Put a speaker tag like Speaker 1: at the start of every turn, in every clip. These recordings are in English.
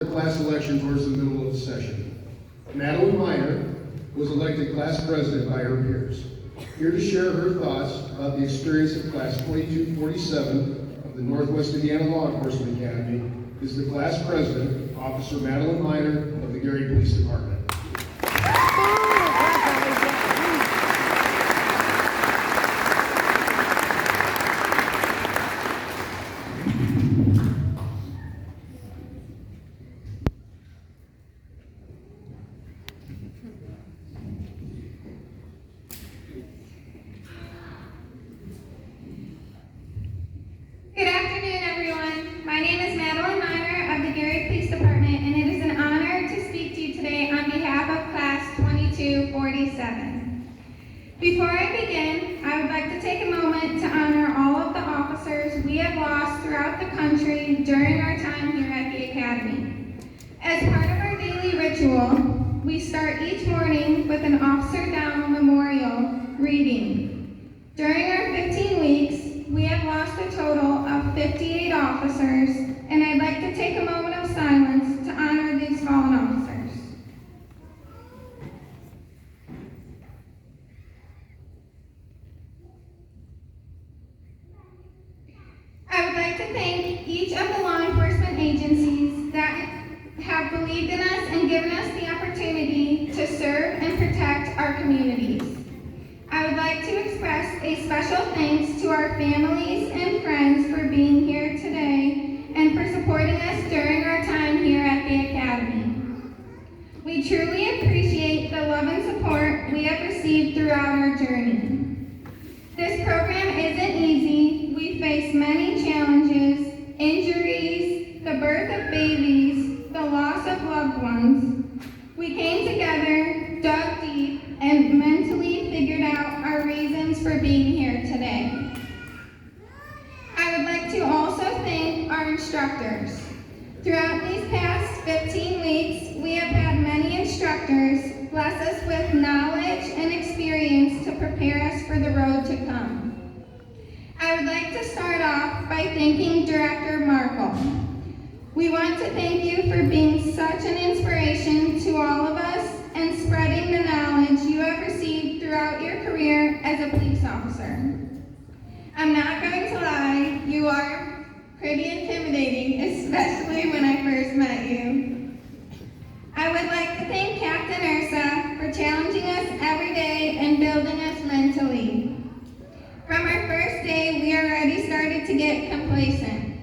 Speaker 1: The class election towards the middle of the session. Madeline Miner was elected class president by her peers. Here to share her thoughts about the experience of class 2247 of the Northwest Indiana Law Enforcement Academy is the class president, Officer Madeline Miner of the Gary Police Department.
Speaker 2: Good afternoon, everyone. My name is Madeline Miner of the Gary Police Department, and it is an honor to speak to you today on behalf of Class 2247. Before I begin, I would like to take a moment to honor all of the officers we have lost throughout the country during our time here at the Academy. As part of our daily ritual, we start each morning with an Officer Down Memorial reading. During our 15 weeks, we have lost a total of 58 officers, and I'd like to take a moment of silence to honor these fallen officers. I would like to thank each of the law enforcement agencies that have believed in us and given us the opportunity to serve and protect our communities. I would like to express a special thanks to our families and friends for being here today and for supporting us during our time here at the Academy. We truly appreciate the love and support we have received throughout our journey. This program isn't easy. We face many challenges, injuries, the birth of babies, the loss of loved ones. We came together, dug deep, and mentally figured out our reasons for being here today. I would like to also thank our instructors. Throughout these past 15 weeks, we have had many instructors bless us with knowledge and experience to prepare us for the road to come. I would like to start off by thanking Director Markle. We want to thank you for being such an inspiration to all of us and spreading the knowledge you have received throughout your career as a police officer. I'm not going to lie, you are pretty intimidating, especially when I first met you. I would like to thank Captain Ursa for challenging us every day and building us mentally. From our first day, we already started to get complacent.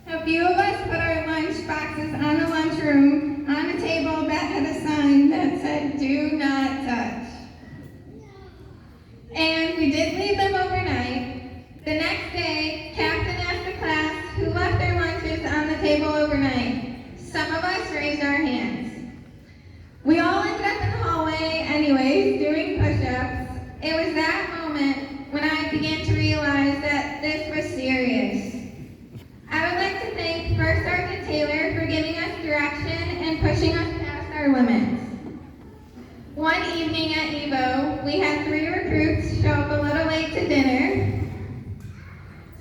Speaker 2: A few of us put our lunch boxes on the lunchroom on a table that had a sign that said, "Do not touch." And we did leave them overnight. The next day, Captain asked the class who left their lunches on the table overnight. Some of us raised our hands. We all ended up in the hallway anyways, doing push-ups. It was that moment when I began to realize that this was serious. I would like to thank First Sergeant Taylor for giving us direction and pushing us past our limits. One evening at Evo, we had 3 recruits show up a little late to dinner.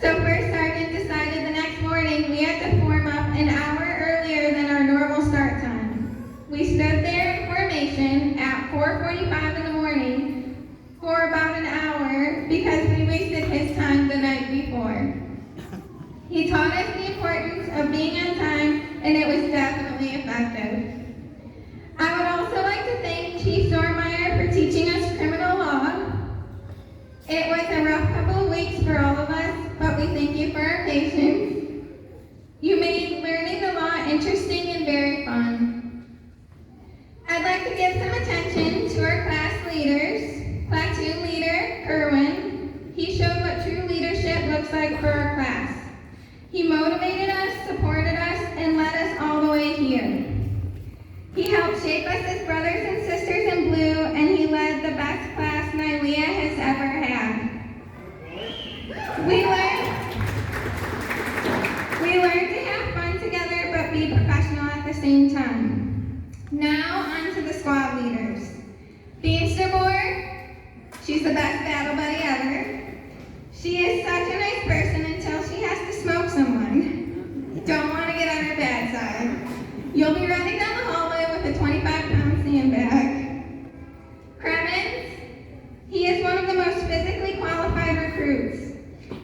Speaker 2: So First Sergeant decided the next morning we had to form up an hour earlier than our normal start time. We stood there in formation at 4:45 in the morning for about an hour because we wasted his time the night before. He taught us the importance of being on time, and it was definitely effective. I would also like to thank Chief Zormeyer for teaching us criminal law. It was a rough couple of weeks for all of us, but we thank you for our patience. You made learning the law interesting and very fun. I'd like to give some attention to our class leaders. Platoon leader, Kerwin. He showed what true leadership looks like for our class. He motivated us, supported us, and led us all the way here. He helped shape us as brothers and sisters in blue, and he led the best class Nylea has ever had. We learned to have fun together, but be professional at the same time. Now, on to the squad leaders. Beamster Moore, she's the best battle buddy ever. She is such a nice person until she has to smoke someone. Don't want to get on her bad side. You'll be running down the hallway with a 25-pound sandbag. Kremens, he is one of the most physically qualified recruits.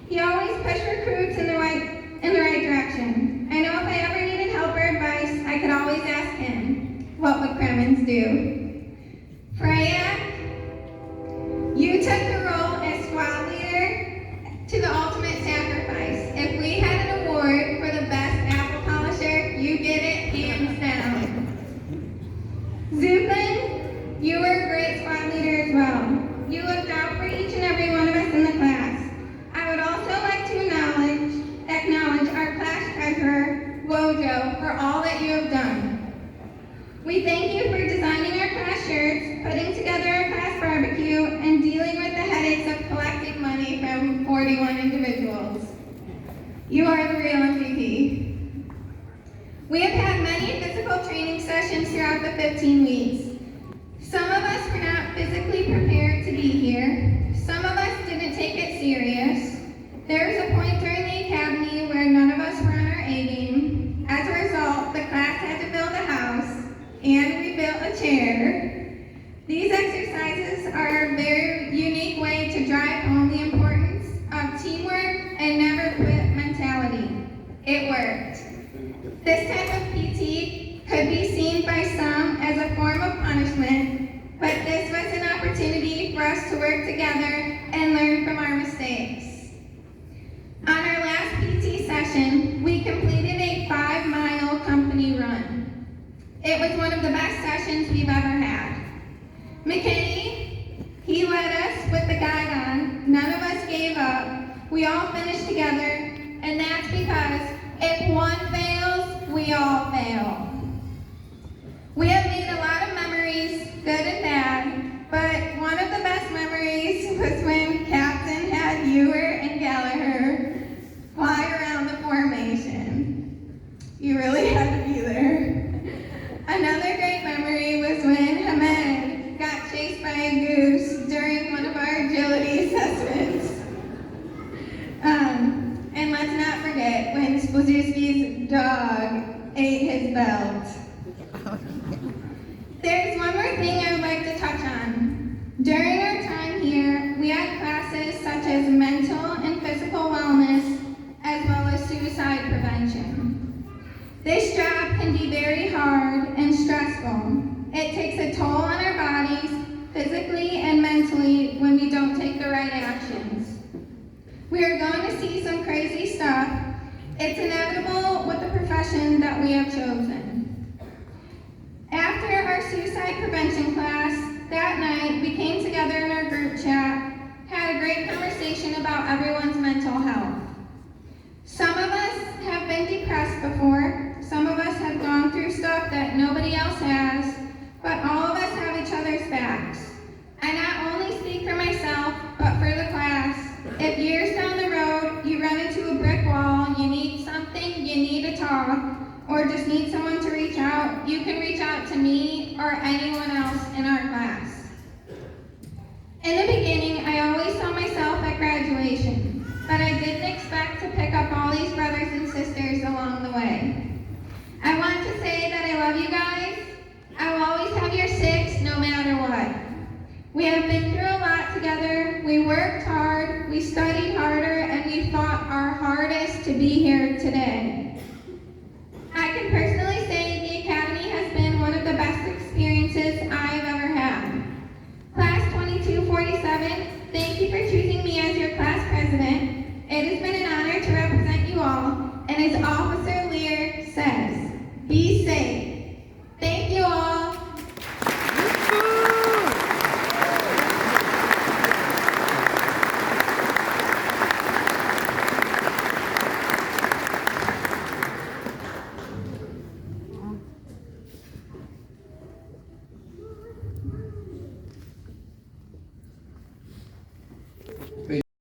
Speaker 2: He always pushed recruits in the right direction. I know if I ever needed help or advice, I could always ask him. What would Kremens do? Freya, you took the role as squad leader to the ultimate sacrifice. If we had an award for the best apple polisher, you get it hands down. Zupin, you were a great squad leader as well. You looked out for each and every one of us in the class. I would also like to acknowledge our class treasurer, Wojo, for all that you have done. We thank you for designing our class shirts, putting together our class barbecue, and dealing with the headaches of collecting money from 41 individuals. You are the real MVP. We have had many physical training sessions throughout the 15 weeks. Some of us were not physically prepared to be here. Some of us didn't take it serious. There was a point during the academy where none of us were on our A game. As a result, the class had to build a house, and we built a chair. These exercises are a very unique way to drive home the importance of teamwork and never quit mentality. It worked. This type of PT could be seen by some as a form of punishment, but this was an opportunity for us to work together and learn from our mistakes. On our last PT session, we completed a 5-mile company run. It was one of the best sessions we've ever had. McKinney, he led us with the guide on. None of us gave up. We all finished together, and that's because if one fails, we all fail. We have made a lot of memories, good and bad, but one of the best memories was when Captain had Ewer and Gallagher fly around the formation. You really had to be there. Another great memory was when Hamed got chased by a goose during one of our agility assessments. And let's not forget when Splazewski's dog ate his belt. There's one more thing I would like to touch on. During our time here, we had classes such as mental and physical wellness, as well as suicide prevention. This job can be very hard and stressful. It takes a toll on our bodies, physically and mentally, when we don't take the right actions. We are going to see some crazy stuff. It's inevitable with the profession that we have chosen. After our suicide prevention class, that night we came together in our group chat, had a great conversation about everyone's mental health. Some of us have been depressed before, some of us have gone through stuff that nobody else has, but all of us have each other's backs. I not only speak for myself, but for the class. If years down the road you run into a brick wall, you need something, you need to talk, or just need someone to reach out, you can reach out to me or anyone else in our class. In the beginning, I always saw myself at graduation, but I didn't expect to pick up all these brothers and sisters along the way. I want to say that I love you guys. I will always have your six, no matter what. We have been through a lot together. We worked hard, we studied harder, and we fought our hardest to be here today. I can personally say the Academy has been one of the best experiences I've ever had. Class 2247, thank you for choosing me as your class president. It has been an honor to represent you all, and as officers